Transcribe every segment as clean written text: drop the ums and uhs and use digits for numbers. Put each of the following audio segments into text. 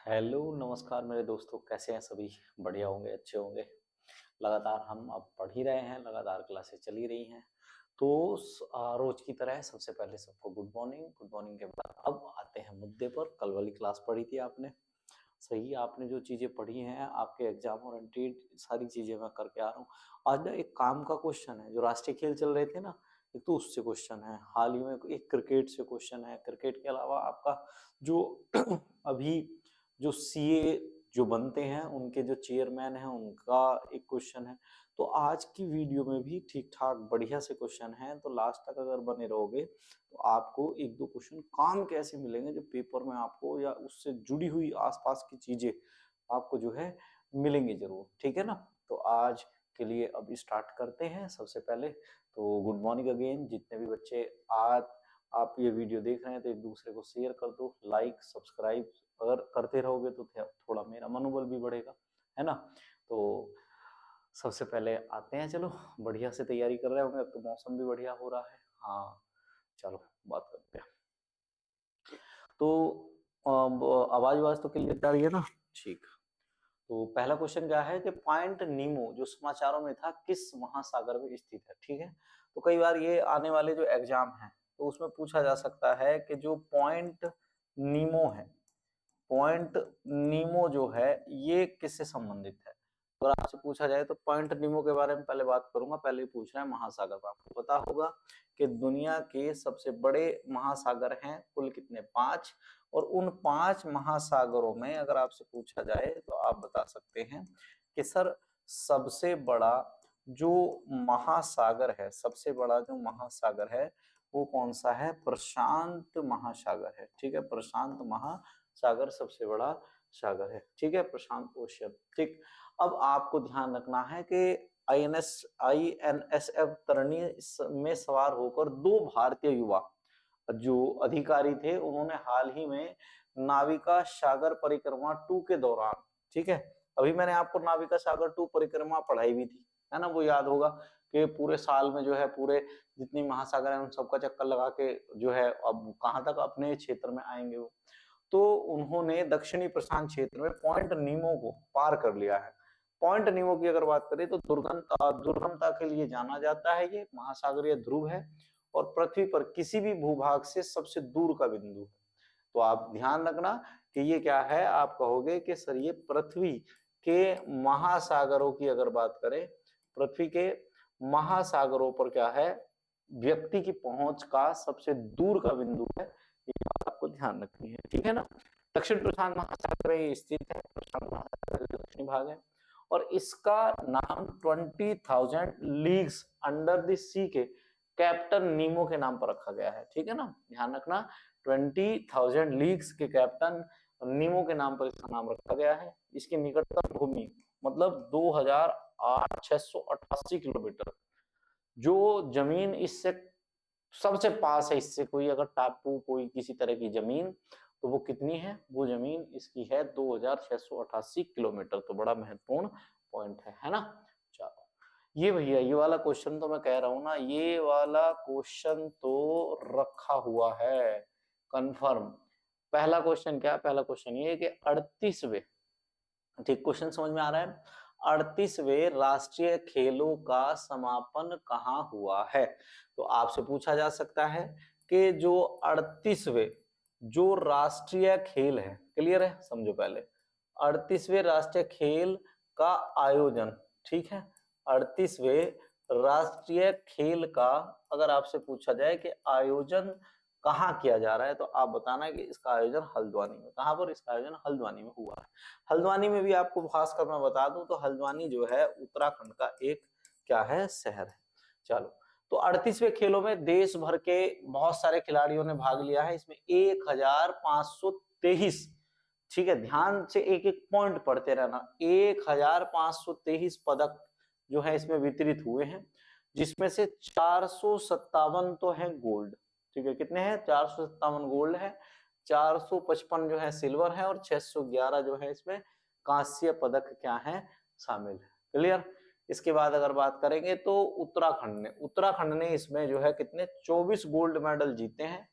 Hello नमस्कार मेरे दोस्तों, कैसे हैं सभी? बढ़िया होंगे, अच्छे होंगे। लगातार हम अब पढ़ ही रहे हैं, लगातार क्लासेस चल ही रही हैं। तो रोज की तरह सबसे पहले सबको गुड मॉर्निंग। गुड मॉर्निंग के बाद अब आते हैं मुद्दे पर। कल वाली क्लास पढ़ी थी आपने, सही? आपने जो चीजें पढ़ी हैं आपके एग्जाम ओरिएंटेड सारी चीजें मैं करके आ रहा हूँ। आज ना एक काम का क्वेश्चन है, जो राष्ट्रीय खेल चल रहे थे ना, एक तो उससे क्वेश्चन है। हाल ही में एक क्रिकेट से क्वेश्चन है। क्रिकेट के अलावा आपका जो अभी जो सीए जो बनते हैं उनके जो चेयरमैन हैं उनका एक क्वेश्चन है। तो आज की वीडियो में भी ठीक ठाक बढ़िया से क्वेश्चन है, तो लास्ट तक अगर बने रहोगे तो आपको एक दो क्वेश्चन काम के ऐसे मिलेंगे जो पेपर में आपको या उससे जुड़ी हुई आसपास की चीजें आपको जो है मिलेंगे जरूर। ठीक है ना? तो आज के लिए अब स्टार्ट करते हैं। सबसे पहले तो गुड मॉर्निंग अगेन। जितने भी बच्चे आज आप ये वीडियो देख रहे हैं तो एक दूसरे को शेयर कर दो, लाइक सब्सक्राइब अगर करते रहोगे तो थोड़ा मेरा मनोबल भी बढ़ेगा, है ना? तो सबसे पहले आते हैं, चलो बढ़िया से तैयारी कर रहे होंगे, अब तो मौसम भी बढ़िया हो रहा है। हाँ चलो बात करते हैं। तो आवाज आवाज तो क्लियर जा रही है ना? ठीक। तो पहला क्वेश्चन क्या है कि पॉइंट नीमो जो समाचारों में था किस महासागर में स्थित है? ठीक है, तो कई बार ये आने वाले जो एग्जाम है तो उसमें पूछा जा सकता है कि जो पॉइंट नीमो है, पॉइंट नीमो जो है ये किससे संबंधित है? अगर आपसे पूछा जाए तो पॉइंट नीमो के बारे में पहले बात करूंगा। पहले ही पूछ रहे हैं महासागर पर। आपको पता होगा कि दुनिया के सबसे बड़े महासागर हैं कुल कितने? 5। और उन 5 महासागरों में अगर आपसे पूछा जाए तो आप बता सकते हैं कि सर सबसे बड़ा जो महासागर है, सबसे बड़ा जो महासागर है वो कौन सा है? प्रशांत महासागर है। ठीक है, प्रशांत महासागर सबसे बड़ा सागर है। ठीक है, प्रशांत ओशियन। ठीक। अब आपको ध्यान रखना है कि आईएनएसएफ तरनी में सवार होकर 2 भारतीय युवा जो अधिकारी थे उन्होंने हाल ही में नाविका सागर परिक्रमा 2 के दौरान, ठीक है, अभी मैंने आपको नाविका सागर 2 परिक्रमा पढ़ाई भी थी, है ना? वो याद होगा कि पूरे साल में जो है पूरे जितनी महासागर है उन सबका चक्कर लगा के जो है अब कहां तक अपने क्षेत्र में आएंगे वो। तो उन्होंने दक्षिणी प्रशांत क्षेत्र में पॉइंट नीमो को पार कर लिया है। पॉइंट नीमो की अगर बात करें तो दुर्गमता के लिए जाना जाता है। ये महासागरीय ध्रुव है और पृथ्वी पर किसी भी भूभाग से सबसे दूर का बिंदु है। तो आप ध्यान रखना कि ये क्या है। आप कहोगे कि सर ये पृथ्वी के महासागरों की अगर बात करें, पृथ्वी के महासागरों पर क्या है, व्यक्ति की पहुंच का सबसे दूर का बिंदु है। ये बात आपको ध्यान रखनी है। ठीक है ना? दक्षिण प्रशांत महासागर में स्थित है, प्रशांत महासागर का दक्षिणी भाग है। और इसका नाम 20,000 लीग्स अंडर द सी के कैप्टन नीमो के नाम पर रखा गया है। ठीक है ना? ध्यान रखना, 20,000 लीग्स के कैप्टन नीमो के नाम पर इसका नाम रखा गया है। इसकी निकटतम भूमि मतलब 2,688 किलोमीटर। जो जमीन इससे सबसे पास है, इससे कोई अगर टापू कोई किसी तरह की जमीन, तो वो कितनी है? वो जमीन इसकी है 2,688 किलोमीटर। तो बड़ा महत्वपूर्ण पॉइंट है ना? चलो ये भैया ये वाला क्वेश्चन तो मैं कह रहा हूं ना, ये वाला क्वेश्चन तो रखा हुआ है कंफर्म। पहला क्वेश्चन क्या? पहला क्वेश्चन ये कि 38वें, ठीक क्वेश्चन समझ में आ रहा है, 38वें राष्ट्रीय खेलों का समापन कहाँ हुआ है? तो आपसे पूछा जा सकता है कि जो 38वें जो राष्ट्रीय खेल है, क्लियर है? समझो पहले 38वें राष्ट्रीय खेल का आयोजन, ठीक है, 38वें राष्ट्रीय खेल का अगर आपसे पूछा जाए कि आयोजन कहाँ किया जा रहा है तो आप बताना कि इसका आयोजन हल्द्वानी में। कहां पर? इसका आयोजन हल्द्वानी में हुआ है। हल्द्वानी में भी आपको खासकर मैं बता दूं तो हल्द्वानी जो है उत्तराखंड का एक क्या है? शहर है। चलो, तो 38वें खेलों में देश भर के बहुत सारे खिलाड़ियों ने भाग लिया है। इसमें 1,523, ठीक है, ध्यान से एक एक पॉइंट पढ़ते रहना, 1,523 पदक जो है इसमें वितरित हुए हैं, जिसमें से 457 तो है गोल्ड। ठीक है, कितने हैं? 457 गोल्ड है, 455 जो है सिल्वर है और 611 जो है इसमें कांस्य पदक क्या है? शामिल है। क्लियर? इसके बाद अगर बात करेंगे तो उत्तराखंड ने इसमें जो है कितने? 24 गोल्ड मेडल जीते हैं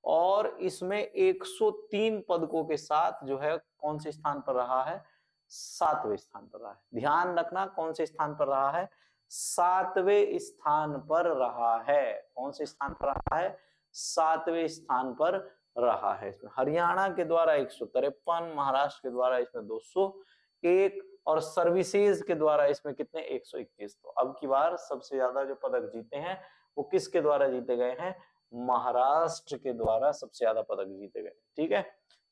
और इसमें 103 पदकों के साथ जो है कौन से स्थान पर रहा है, 7वें स्थान पर रहा है। ध्यान रखना कौन से स्थान पर रहा है, 7वें स्थान पर रहा है। कौन से स्थान पर रहा है, 7वें स्थान पर रहा है। इसमें हरियाणा के द्वारा 153, महाराष्ट्र के द्वारा इसमें 201 और सर्विसेज के द्वारा इसमें कितने, 121। तो अब की बार सबसे ज्यादा जो पदक जीते हैं वो किसके द्वारा जीते गए हैं, महाराष्ट्र के द्वारा सबसे ज्यादा पदक जीते गए। ठीक है,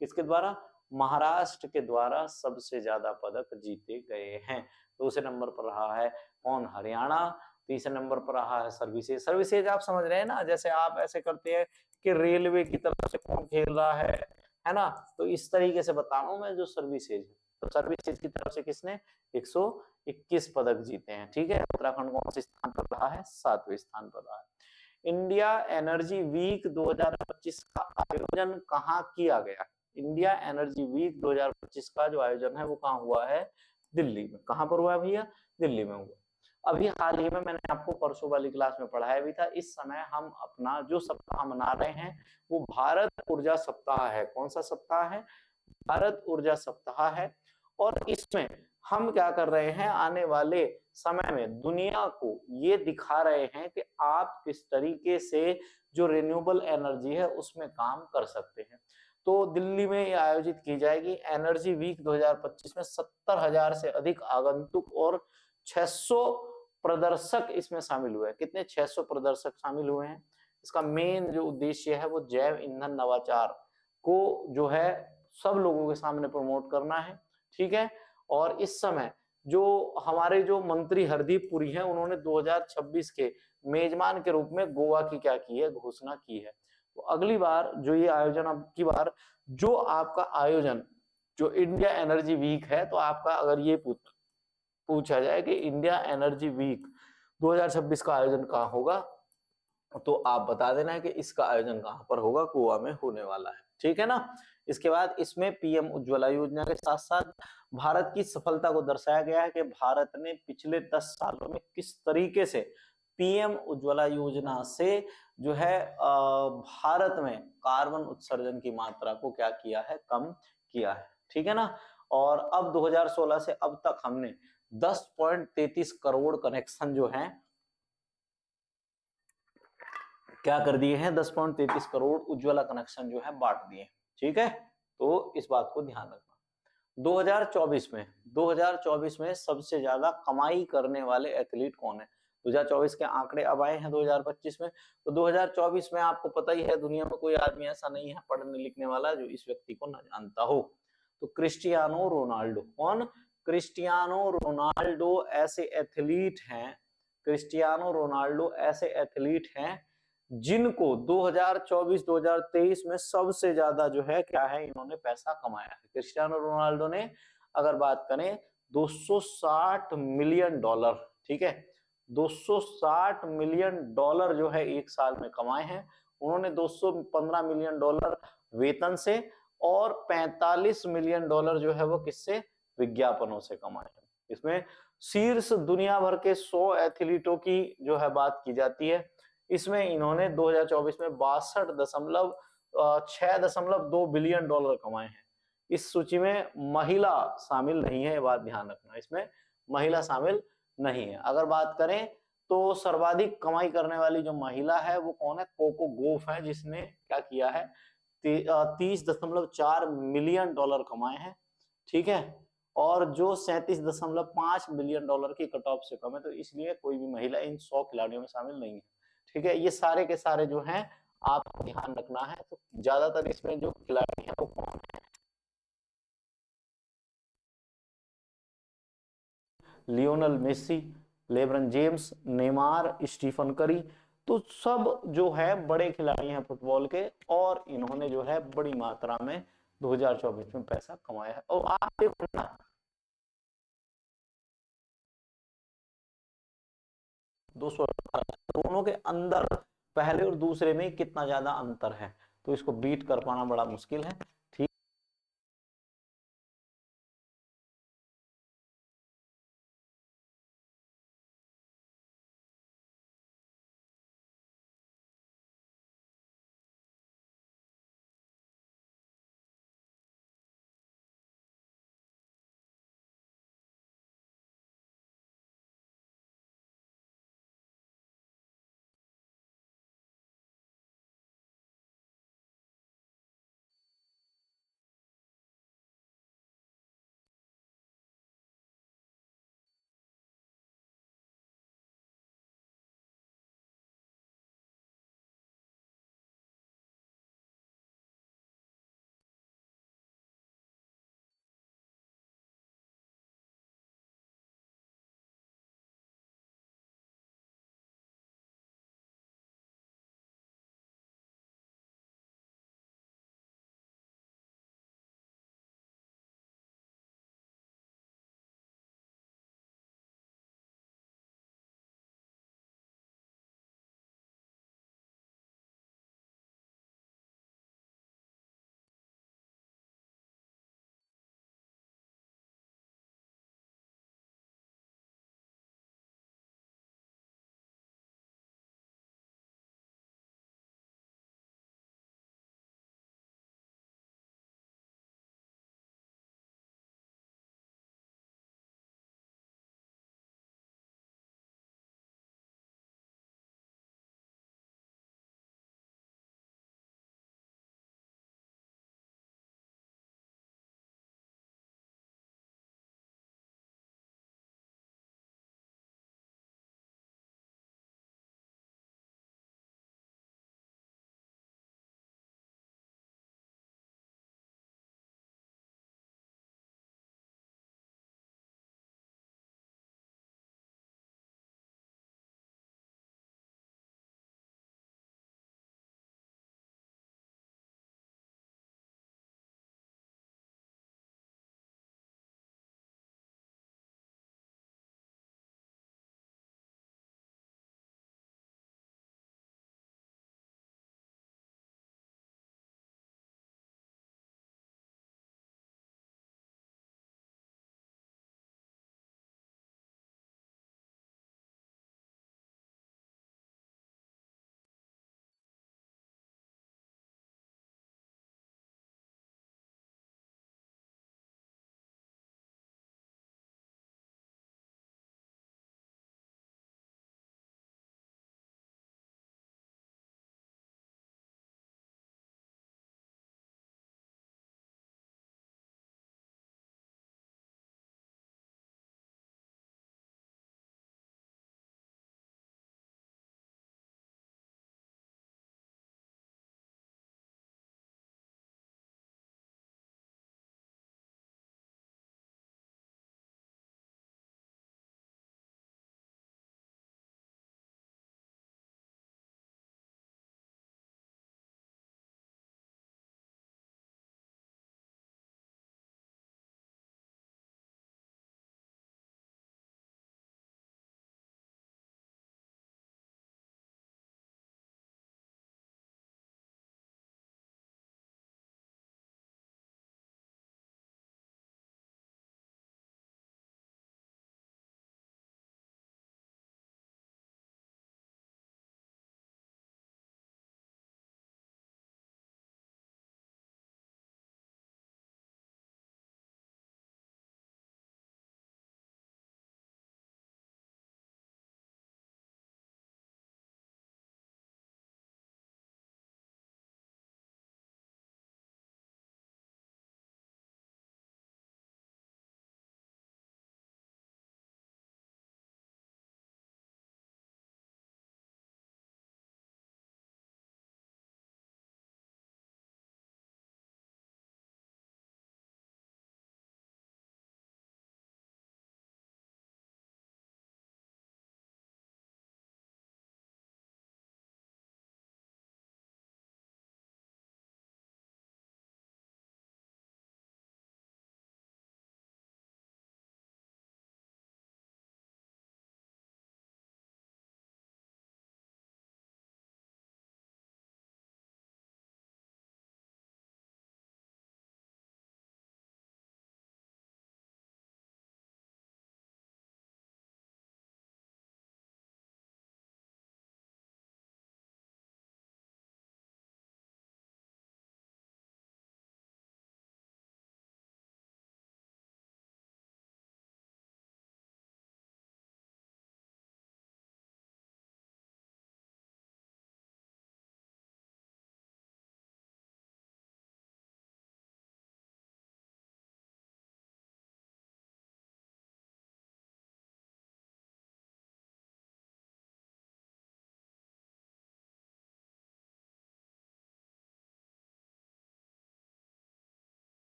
किसके द्वारा, महाराष्ट्र के द्वारा सबसे ज्यादा पदक जीते गए हैं। दूसरे नंबर पर रहा है कौन, हरियाणा। तीसरे नंबर पर रहा है सर्विसेज। सर्विसेज आप समझ रहे हैं ना, जैसे आप ऐसे करते हैं कि रेलवे की तरफ से कौन खेल रहा है ना, तो इस तरीके से बता रहा हूं मैं जो सर्विसेज है। तो सर्विसेज की तरफ से किसने 121 पदक जीते हैं। ठीक है, उत्तराखंड कौन से स्थान पर रहा है, 7वें स्थान पर रहा है। इंडिया एनर्जी वीक 2025 का आयोजन कहाँ किया गया, इंडिया एनर्जी वीक 2025 का जो आयोजन है वो कहाँ हुआ है, दिल्ली में। कहाँ पर हुआ है भैया, दिल्ली में हुआ। अभी हाल ही में मैंने आपको परसों वाली क्लास में पढ़ाया भी था। इस समय हम अपना जो सप्ताह मना रहे हैं वो भारत ऊर्जा सप्ताह है। कौन सा सप्ताह है, भारत ऊर्जा सप्ताह है। और इसमें हम क्या कर रहे हैं, आने वाले समय में दुनिया को ये दिखा रहे हैं कि आप किस तरीके से जो रिन्यूएबल एनर्जी है उसमें काम कर सकते हैं। तो दिल्ली में ये आयोजित की जाएगी एनर्जी वीक 2025 में। 70,000 से अधिक आगंतुक और 600 प्रदर्शक इसमें शामिल हुए हैं। कितने, 600 प्रदर्शक शामिल हुए हैं। इसका मेन जो उद्देश्य है वो जैव ईंधन नवाचार को जो है सब लोगों के सामने प्रमोट करना है। ठीक है, और इस समय जो हमारे जो मंत्री हरदीप पुरी हैं उन्होंने 2026 के मेजबान के रूप में गोवा की क्या की है, घोषणा की है। तो अगली बार जो ये आयोजन, अब की बार जो आपका आयोजन जो इंडिया एनर्जी वीक है, तो आपका अगर ये पूछा जाए कि इंडिया एनर्जी वीक 2026 का आयोजन कहाँ होगा, तो आप बता देना है कि इसका आयोजन कहाँ पर होगा, गोवा में होने वाला है। ठीक है ना। इसके बाद इसमें पीएम उज्ज्वला योजना के साथ साथ भारत की सफलता को दर्शाया गया है कि भारत ने पिछले 10 सालों में किस तरीके से पीएम उज्ज्वला योजना से जो है भारत में कार्बन उत्सर्जन की मात्रा को क्या किया है, कम किया है। ठीक है ना। और अब 2016 से अब तक हमने 10.33 करोड़ कनेक्शन जो हैं क्या कर दिए हैं, 10.33 करोड़ उज्ज्वला कनेक्शन जो है बांट दिए। ठीक है, तो इस बात को ध्यान रखना। 2024 में सबसे ज्यादा कमाई करने वाले एथलीट कौन है। 2024 के आंकड़े अब आए हैं 2025 में। तो 2024 में आपको पता ही है दुनिया में कोई आदमी ऐसा नहीं है पढ़ने लिखने वाला जो इस व्यक्ति को न जानता हो। तो क्रिस्टियानो रोनाल्डो, कौन, क्रिस्टियानो रोनाल्डो ऐसे एथलीट हैं, क्रिस्टियानो रोनाल्डो ऐसे एथलीट हैं जिनको 2024-2023 में सबसे ज्यादा जो है क्या है, इन्होंने पैसा कमाया है। क्रिस्टियानो रोनाल्डो ने अगर बात करें 260 मिलियन डॉलर, ठीक है, 260 मिलियन डॉलर जो है एक साल में कमाए हैं। उन्होंने 215 मिलियन डॉलर वेतन से और 45 मिलियन डॉलर जो है वो किससे, विज्ञापनों से कमाए हैं। इसमें शीर्ष दुनिया भर के 100 एथलीटों की जो है बात की जाती है। इसमें इन्होंने 2024 में 62.6.2 बिलियन डॉलर कमाए हैं। इस सूची में महिला शामिल नहीं है, ये बात ध्यान रखना, इसमें महिला शामिल नहीं है। अगर बात करें तो सर्वाधिक कमाई करने वाली जो महिला है वो कौन है, कोको गोफ है, जिसने क्या किया है 30.4 मिलियन डॉलर कमाए हैं। ठीक है, और जो 37.5 मिलियन डॉलर की कट ऑफ से कम है, तो इसलिए कोई भी महिला इन 100 खिलाड़ियों में शामिल नहीं है। ठीक है, ये सारे के सारे जो हैं आपको ध्यान रखना है। तो ज्यादातर इसमें जो खिलाड़ी हैं वो कौन है, Lionel Messi, LeBron James, Neymar, Stephen Curry, तो सब जो है बड़े खिलाड़ी हैं फुटबॉल के, और इन्होंने जो है बड़ी मात्रा में 2024 में पैसा कमाया है। और आप देखो ना, दोनों के अंदर पहले और दूसरे में कितना ज्यादा अंतर है, तो इसको बीट कर पाना बड़ा मुश्किल है।